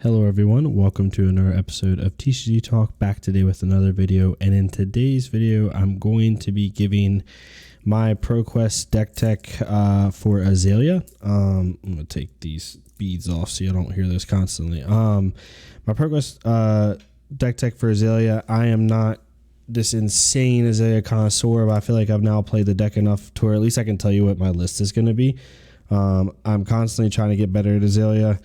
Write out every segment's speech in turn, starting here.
Hello everyone, welcome to another episode of TCG Talk, back today with another video. And in today's video, I'm going to be giving my ProQuest deck tech for Azalea. I'm going to take these beads off so you don't hear those constantly. My ProQuest deck tech for Azalea, I am not this insane Azalea connoisseur, but I feel like I've now played the deck enough to where at least I can tell you what my list is going to be. I'm constantly trying to get better at Azalea.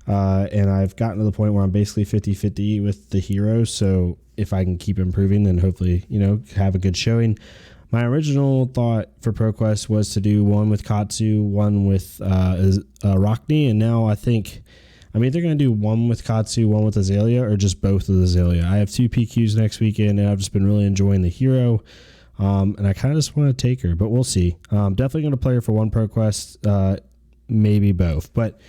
And I've gotten to the point where I'm basically 50-50 with the heroes. So if I can keep improving, then hopefully, have a good showing. My original thought for ProQuest was to do one with Katsu, one with Rockney. And now I think I'm either going to do one with Katsu, one with Azalea, or just both with Azalea. I have 2 PQs next weekend, and I've just been really enjoying the hero. And I kind of just want to take her, but we'll see. Definitely going to play her for one ProQuest, maybe both. But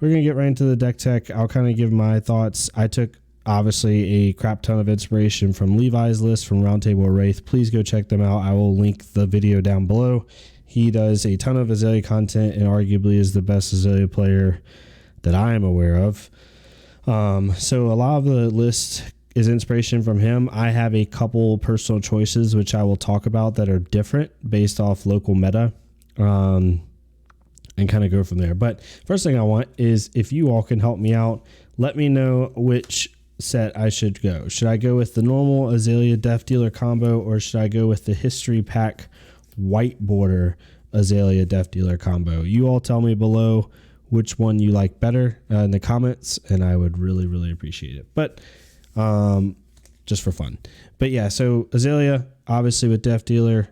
we're going to get right into the deck tech. I'll kind of give my thoughts. I took, obviously, a crap ton of inspiration from Levi's list from Roundtable Wraith. Please go check them out. I will link the video down below. He does a ton of Azalea content and arguably is the best Azalea player that I am aware of. So a lot of the list is inspiration from him. I have a couple personal choices, which I will talk about, that are different based off local meta. And kind of go from there. But first thing I want is if you all can help me out, let me know which set I should go. Should I go with the normal Azalea Death Dealer combo, or should I go with the History Pack White Border Azalea Death Dealer combo? You all tell me below which one you like better in the comments, and I would really, really appreciate it. But just for fun. But yeah, so Azalea, obviously with Death Dealer,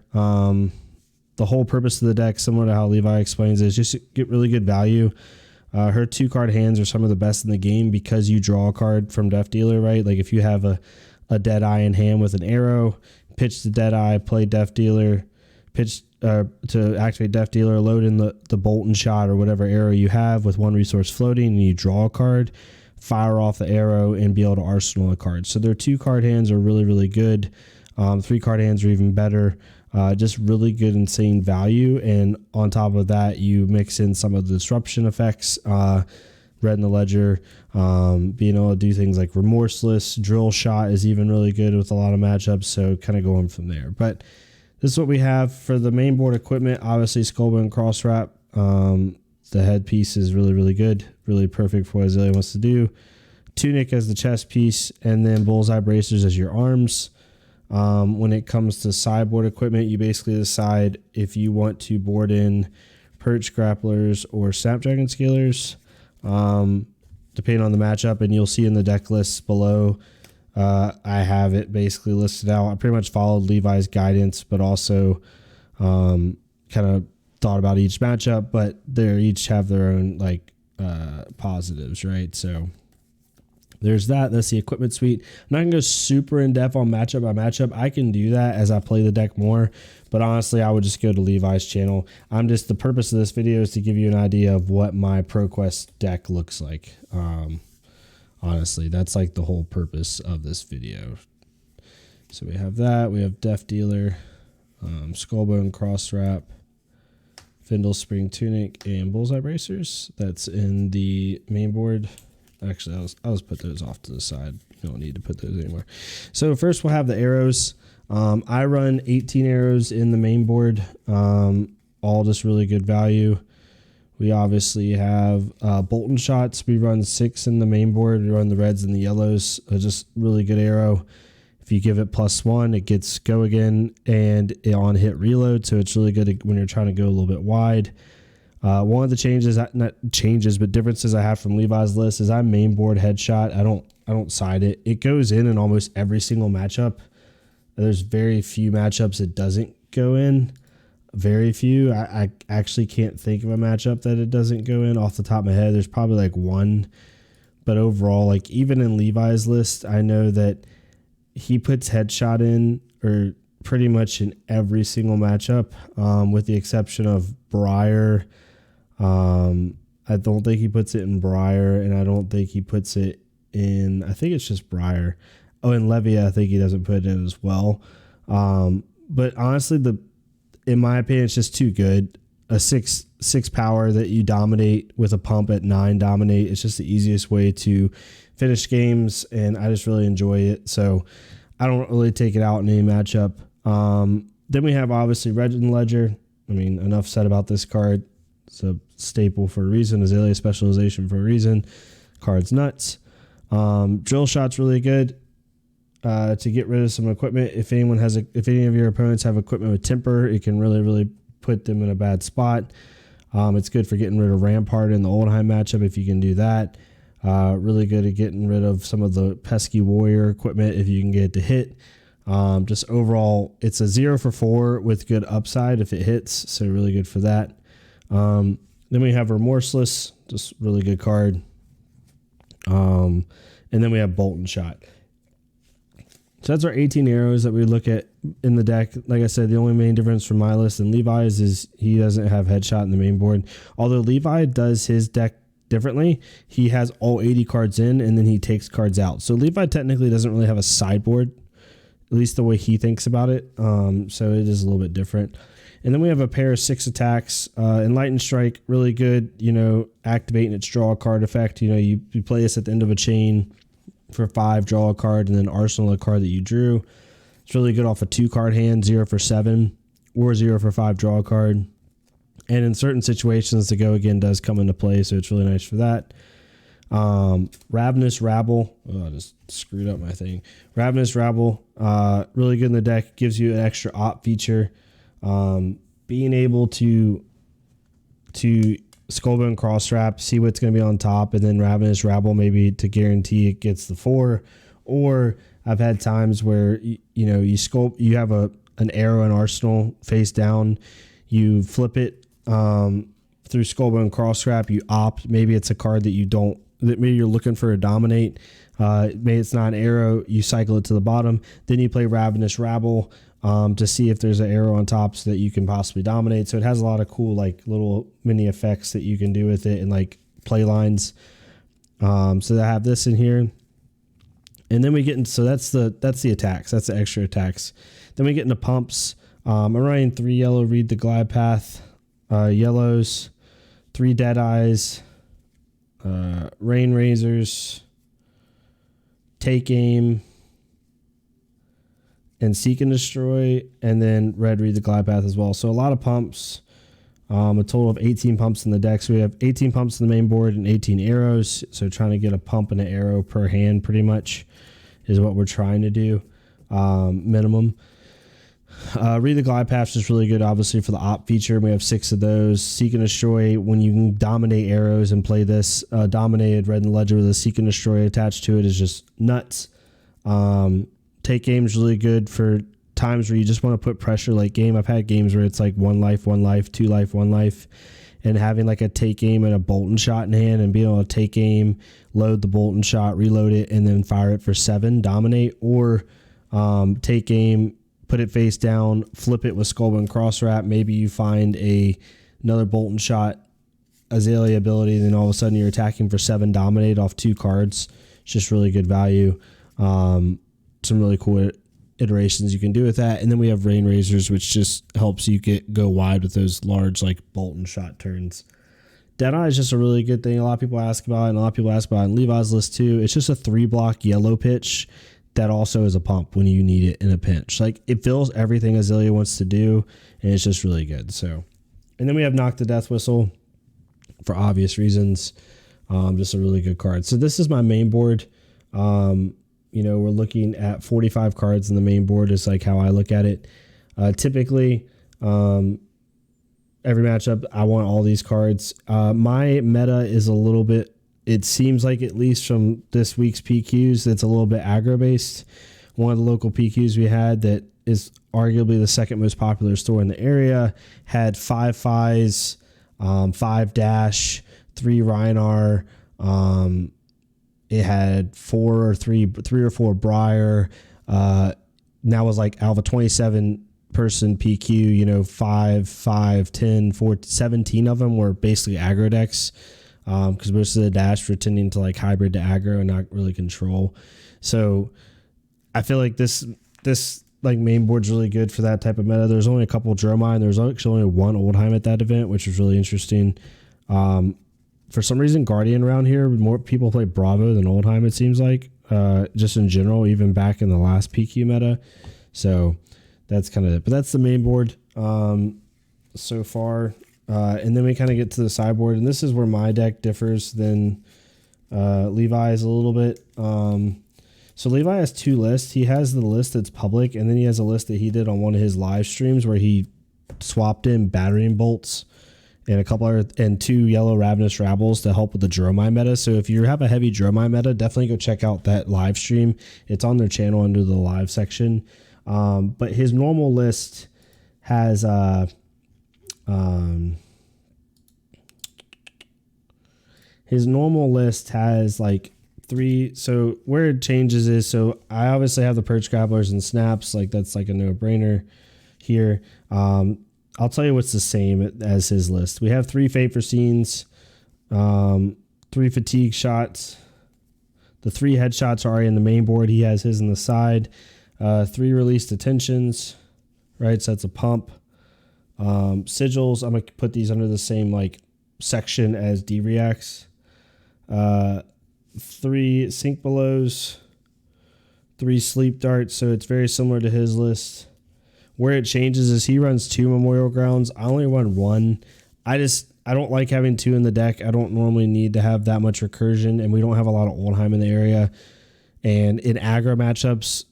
the whole purpose of the deck, similar to how Levi explains it, is just to get really good value. Her 2-card hands are some of the best in the game because you draw a card from Death Dealer, right? Like if you have a Deadeye in hand with an arrow, pitch the Deadeye, play Death Dealer, pitch to activate Death Dealer, load in the Bolt and Shot or whatever arrow you have with 1 resource floating, and you draw a card, fire off the arrow, and be able to arsenal a card. So their 2-card hands are really, really good. 3-card hands are even better. Just really good, insane value. And on top of that, you mix in some of the disruption effects, Red in the Ledger, being able to do things like Remorseless, Drill Shot is even really good with a lot of matchups. So kind of going from there. But this is what we have for the main board equipment. Obviously, Skullbone Cross Wrap. The headpiece is really, really good. Really perfect for what Azalea wants to do. Tunic as the chest piece, and then Bullseye Bracers as your arms. When it comes to sideboard equipment, you basically decide if you want to board in Perch Grapplers or Snapdragon Scalers, depending on the matchup, and you'll see in the deck lists below, I have it basically listed out. I pretty much followed Levi's guidance, but also kind of thought about each matchup, but they each have their own positives, right? So there's that. That's the equipment suite. I'm not going to go super in depth on matchup by matchup. I can do that as I play the deck more, but honestly, I would just go to Levi's channel. The purpose of this video is to give you an idea of what my ProQuest deck looks like. Honestly, that's like the whole purpose of this video. So we have that. We have Death Dealer, Skullbone Cross Wrap, Findle Spring Tunic, and Bullseye Bracers. That's in the main board. Actually, I'll just put those off to the side. You don't need to put those anywhere. So first we'll have the arrows. I run 18 arrows in the main board, all just really good value. We obviously have bolt and shots. We run 6 in the main board. We run the reds and the yellows. Just really good arrow. If you give it +1, it gets go again and on hit reload. So it's really good when you're trying to go a little bit wide. One of the differences I have from Levi's list is I main board headshot. I don't side it. It goes in almost every single matchup. There's very few matchups it doesn't go in. Very few. I actually can't think of a matchup that it doesn't go in off the top of my head. There's probably like one, but overall, even in Levi's list, I know that he puts headshot in or pretty much in every single matchup, with the exception of Briar. I don't think he puts it in Briar, and I don't think he puts it in, I think it's just Briar. Oh, and Levia, I think he doesn't put it in as well. But honestly, in my opinion, it's just too good. a six power that you dominate with a pump at 9 dominate. It's just the easiest way to finish games, and I just really enjoy it. So I don't really take it out in any matchup. Then we have obviously Red Ledger. I mean, enough said about this card. It's a staple for a reason. Azalea specialization for a reason. Card's nuts. Drill Shot's really good to get rid of some equipment. If any of your opponents have equipment with temper, it can really put them in a bad spot. It's good for getting rid of Rampart in the Oldheim matchup if you can do that. Really good at getting rid of some of the pesky warrior equipment if you can get it to hit. Just overall, it's a 0 for 4 with good upside if it hits, so really good for that. Then we have Remorseless, just really good card. And then we have Bolt and Shot. So that's our 18 arrows that we look at in the deck. Like I said, the only main difference from my list and Levi's is he doesn't have Headshot in the main board. Although Levi does his deck differently. He has all 80 cards in, and then he takes cards out. So Levi technically doesn't really have a sideboard, at least the way he thinks about it. So it is a little bit different. And then we have a pair of 6 attacks. Enlightened Strike, really good, activating its draw a card effect. You play this at the end of a chain for 5, draw a card, and then arsenal a card that you drew. It's really good off a 2-card hand, 0 for 7, or 0 for 5, draw a card. And in certain situations, the Go Again does come into play, so it's really nice for that. Ravenous Rabble. Oh, I just screwed up my thing. Ravenous Rabble, really good in the deck. Gives you an extra op feature. Being able to Skullbone Cross Wrap, see what's going to be on top, and then Ravenous Rabble maybe to guarantee it gets the 4. Or I've had times where you have an arrow in arsenal face down, you flip it through Skullbone Cross Wrap, you opt. Maybe it's a card that maybe you're looking for a dominate. Maybe it's not an arrow, you cycle it to the bottom. Then you play Ravenous Rabble to see if there's an arrow on top so that you can possibly dominate. So it has a lot of cool little mini effects that you can do with it and play lines. So I have this in here. And then we get into, so that's the attacks. That's the extra attacks. Then we get into pumps. I'm running 3 yellow, Read the Glide Path. Yellows, 3 Deadeyes, Rain Razors, Take Aim, and Seek and Destroy, and then red Read the Glide Path as well. So a lot of pumps, a total of 18 pumps in the deck. So we have 18 pumps in the main board and 18 arrows. So trying to get a pump and an arrow per hand pretty much is what we're trying to do, minimum. Read the Glide Path is just really good, obviously, for the op feature. We have 6 of those. Seek and Destroy, when you can dominate arrows and play this dominated Red and Ledger with a Seek and Destroy attached to it is just nuts. Take Aim is really good for times where you just want to put pressure late game. I've had games where it's 1 life, 1 life, 2 life, 1 life, and having a Take Aim and a Bolt and Shot in hand and being able to Take Aim, load the Bolt and Shot, reload it, and then fire it for 7, dominate, or Take Aim, put it face down, flip it with Skullbone Cross Wrap. Maybe you find another Bolt and Shot Azalea ability, and then all of a sudden you're attacking for 7, dominate off 2 cards. It's just really good value. Some really cool iterations you can do with that. And then we have Rain Razors, which just helps you go wide with those large Bolt and Shot turns. Deadeye is just a really good thing. A lot of people ask about it, and a lot of people ask about it in Levi's list too. It's just a 3-block yellow pitch that also is a pump when you need it in a pinch. It fills everything Azalea wants to do, and it's just really good. So, and then we have Knock the Death Whistle for obvious reasons. Just a really good card. So this is my main board. We're looking at 45 cards in the main board is how I look at it. Typically, every matchup, I want all these cards. My meta is a little bit, it seems like, at least from this week's PQs, it's a little bit aggro based. One of the local PQs we had that is arguably the second most popular store in the area had 5 Fies, 5 Dash, 3 Rhinar. It had 3 or 4 Briar. Now was out of a 27 person PQ, 5, 10, 4, 17 of them were basically aggro decks. Because most of the Dash were tending to hybrid to aggro and not really control. So I feel like this like main board's really good for that type of meta. There's only a couple Dromai, and there's actually only one Oldheim at that event, which was really interesting. For some reason, Guardian around here, more people play Bravo than Oldheim, it seems like, just in general, even back in the last PQ meta. So that's kind of it. But that's the main board so far. And then we kind of get to the sideboard, and this is where my deck differs than Levi's a little bit. So Levi has two lists. He has the list that's public, and then he has a list that he did on one of his live streams where he swapped in battering bolts and a couple other, and 2 yellow ravenous rabbles to help with the Dromai meta. So if you have a heavy Dromai meta, definitely go check out that live stream. It's on their channel under the live section. But his normal list has like 3. So where it changes is, so I obviously have the Perch Grabblers and Snaps, like that's like a no-brainer here. I'll tell you what's the same as his list. We have 3 Fate for Scenes, 3 Fatigue Shots. The 3 headshots are already in the main board. He has his in the side. 3 Released Attentions, right? So that's a pump. Sigils, I'm going to put these under the same like section as D-Reacts. 3 Sink Belows, 3 Sleep Darts. So it's very similar to his list. Where it changes is he runs 2 Memorial Grounds. I only run 1. I don't like having 2 in the deck. I don't normally need to have that much recursion, and we don't have a lot of Oldheim in the area. And in aggro matchups,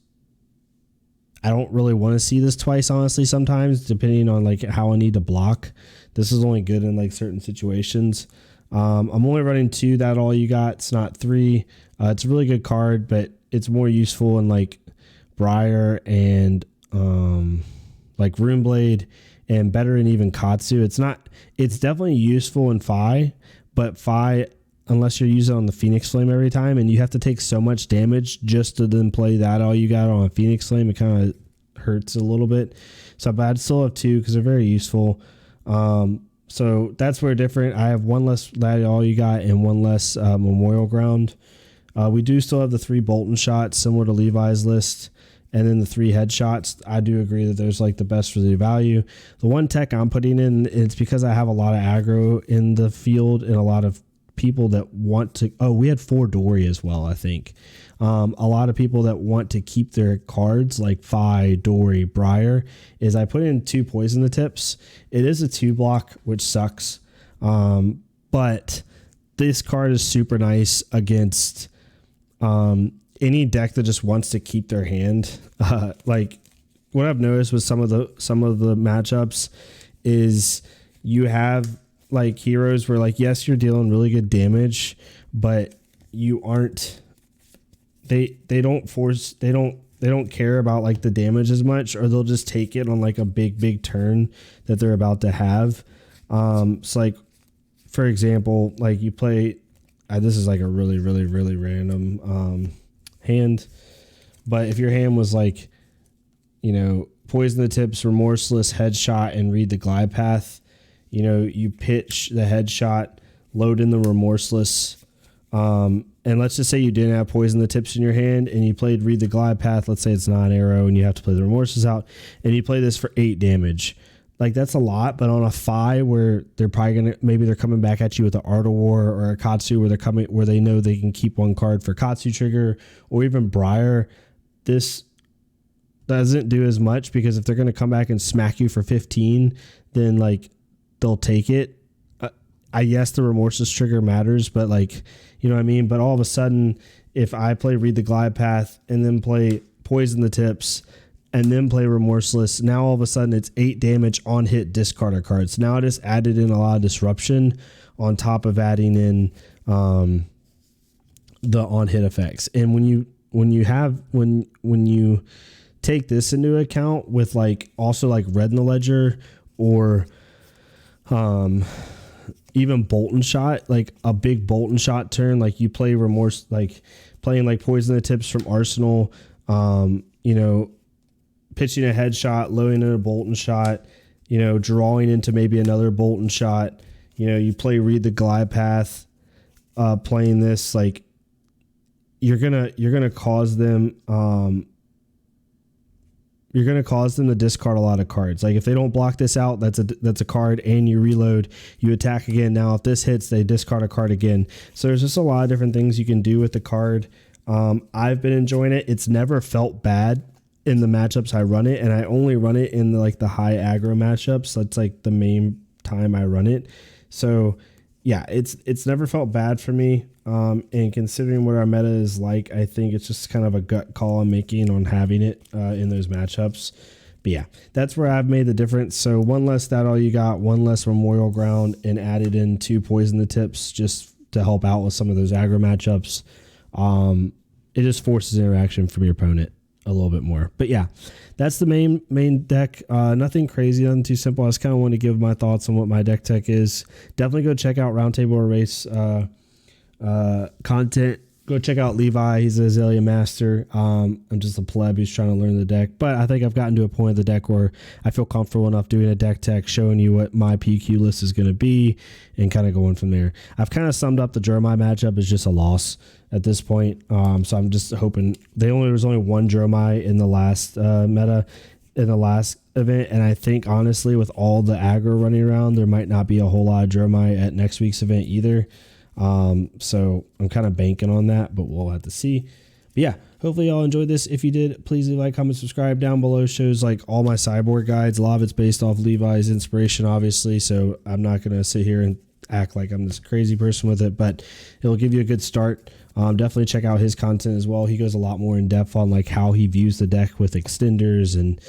I don't really want to see this twice, honestly, sometimes, depending on like how I need to block. This is only good in like certain situations. I'm only running 2, that all you got. It's not 3. It's a really good card, but it's more useful in like Briar and like Runeblade, and better in even Katsu. It's definitely useful in Fi, but Fi, unless you're using it on the Phoenix Flame every time, and you have to take so much damage just to then play that all you got on a Phoenix Flame, it kind of hurts a little bit. So but I'd still have 2 because they're very useful. So that's where different. I have 1 less that all you got and 1 less Memorial Ground. We do still have the 3 Bolton Shots similar to Levi's list. And then the 3 headshots, I do agree that there's like the best for the value. The one tech I'm putting in, it's because I have a lot of aggro in the field and a lot of people that want to. Oh, we had 4 Dory as well, I think. A lot of people that want to keep their cards like Fi, Dory, Briar, is I put in 2 Poison the Tips. It is a 2 block, which sucks. But this card is super nice against any deck that just wants to keep their hand. Like what I've noticed with some of the matchups is you have like heroes where like, yes, you're dealing really good damage, but you aren't, they don't care about like the damage as much, or they'll just take it on like a big turn that they're about to have. So like, for example, like you play, this is like a really random hand, but if your hand was like, Poison the Tips, Remorseless, Headshot, and Read the Glide Path, you pitch the Headshot, load in the Remorseless, and let's just say you didn't have Poison the Tips in your hand and you played Read the Glide Path. Let's say it's non-arrow and you have to play the Remorseless out, and you play this for 8 damage. Like that's a lot, but on a Fi where they're probably maybe they're coming back at you with an Art of War or a Katsu where they know they can keep 1 card for Katsu trigger, or even Briar, this doesn't do as much, because if they're going to come back and smack you for 15, then like they'll take it. I guess the Remorseless trigger matters, but like, you know what I mean? But all of a sudden, if I play Read the Glide Path and then play Poison the Tips and then play Remorseless, now all of a sudden it's 8 damage on hit, discard a card. So now I just added in a lot of disruption on top of adding in the on hit effects. And when you take this into account with like also like Red in the Ledger or even Bolton Shot, like a big Bolton Shot turn, like you play Remorse, like playing like Poison the Tips from Arsenal, pitching a Headshot, loading in a Bolton Shot, drawing into maybe another Bolton Shot, you play Read the Glide Path, playing this, like you're gonna cause them you're going to cause them to discard a lot of cards. Like if they don't block this out, that's a card, and you reload, you attack again. Now if this hits, they discard a card again. So there's just a lot of different things you can do with the card. I've been enjoying it. It's never felt bad in the matchups I run it, and I only run it in the high aggro matchups. That's like the main time I run it. So yeah, it's never felt bad for me. And considering what our meta is like, I think it's just kind of a gut call I'm making on having it in those matchups. But yeah, that's where I've made the difference. So one less That All You Got, one less Memorial Ground, and added in 2 Poison the Tips just to help out with some of those aggro matchups. It just forces interaction from your opponent a little bit more. But yeah, that's the main deck. Nothing crazy, nothing too simple. I just kind of want to give my thoughts on what my deck tech is. Definitely go check out Roundtable Erase content. Go check out Levi. He's an Azalea master. I'm just a pleb who's trying to learn the deck, but I think I've gotten to a point of the deck where I feel comfortable enough doing a deck tech, showing you what my PQ list is going to be, and kind of going from there. I've kind of summed up the Jeremiah matchup as just a loss at this point. So I'm just hoping there was only one Jeremiah in the last meta, in the last event, and I think honestly with all the aggro running around, there might not be a whole lot of Jeremiah at next week's event either. So I'm kind of banking on that, but we'll have to see. But yeah, hopefully y'all enjoyed this. If you did, please leave a like, comment, subscribe. Down below shows like all my sideboard guides. A lot of it's based off Levi's inspiration, obviously, so I'm not going to sit here and act like I'm this crazy person with it, but it'll give you a good start. Definitely check out his content as well. He goes a lot more in depth on like how he views the deck with extenders and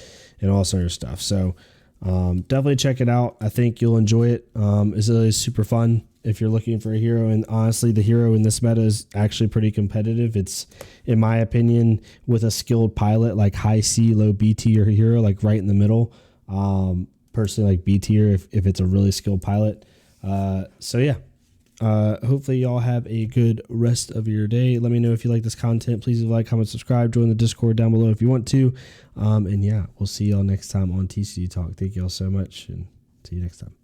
all sort of stuff. So definitely check it out. I think you'll enjoy it. Azalea is super fun if you're looking for a hero, and honestly the hero in this meta is actually pretty competitive. It's, in my opinion, with a skilled pilot like high C, low B tier hero, like right in the middle. Personally like B tier if it's a really skilled pilot. So yeah, hopefully y'all have a good rest of your day. Let me know if you like this content. Please leave a like, comment, subscribe, join the Discord down below if you want to. And yeah, we'll see y'all next time on TCG Talk. Thank y'all so much, and see you next time.